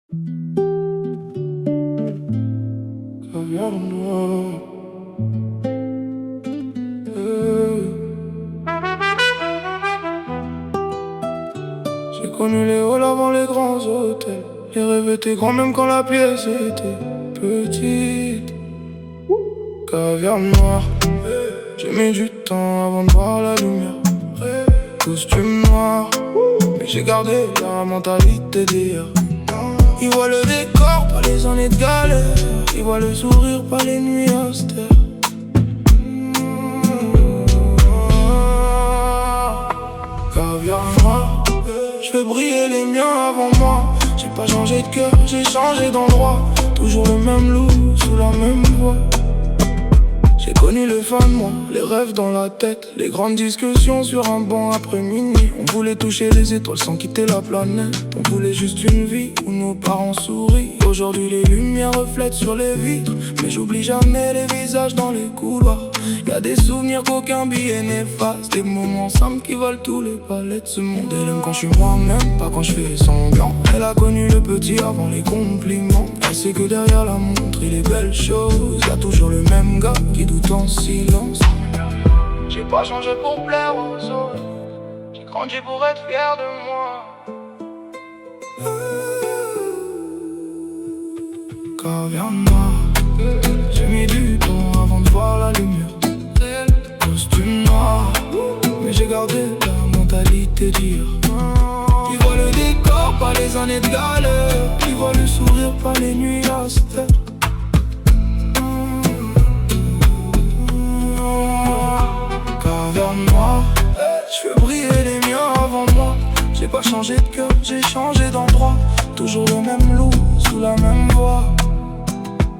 Caviar noir. J'ai connu les halls avant les grands hôtels. Les rêves étaient grands même quand la pièce était petite. Caviar noir. J'ai mis du temps avant de voir la lumière. Costume noir, mais j'ai gardé la mentalité d'hier. Ils voient le décor, pas les années de galère. Ils voient le sourire, pas les nuits austères. Caviar noir, je fais briller les miens avant moi. J'ai pas changé de cœur, j'ai changé d'endroit. Toujours le même loup, sous la même voix. J'ai connu le fin de moi, les rêves dans la tête, les grandes discussions sur un banc après minuit. On voulait toucher les étoiles sans quitter la planète. On voulait juste une vie où nos parents sourient. Aujourd'hui les lumières reflètent sur les vitres, mais j'oublie jamais les visages dans les couloirs. Y'a des souvenirs qu'aucun billet n'efface, des moments simples qui valent tous les palais de ce monde. Elle aime quand je suis moi-même, pas quand je fais semblant. Elle a connu le petit avant les compliments. Elle sait que derrière la montre et les belles choses, y'a toujours le même gars qui doute en silence. J'ai pas changé pour plaire aux autres, j'ai grandi pour être fier de moi. Caviar noir, j'ai mis du temps avant de voir la lumière. Costume noir, mais j'ai gardé la mentalité d'hier. Ils voient le décor, pas les années de galère. Ils voient le sourire, pas les nuits austères. Caviar noir, je fais briller les miens avant moi. J'ai pas changé de cœur, j'ai changé d'endroit. Toujours le même loup, sous la même voix.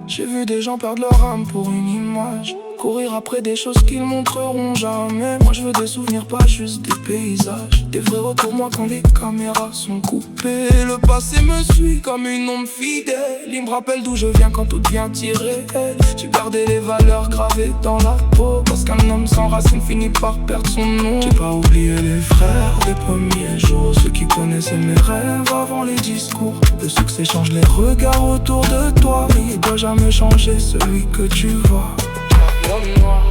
J'ai vu des gens perdre leur âme pour une image, courir après des choses qu'ils montreront jamais. Moi je veux des souvenirs, pas juste des paysages. Des vrais retours moi quand les caméras sont coupées. Le passé me suit comme une ombre fidèle. Il me rappelle d'où je viens quand tout devient irréel. J'ai gardé les valeurs gravées dans la peau, parce qu'un homme sans racine finit par perdre son nom. J'ai pas oublié les frères des premiers jours, ceux qui connaissaient mes rêves avant les discours. Le succès change les regards autour de toi, mais il doit jamais changer celui que tu vois. Caviar noir.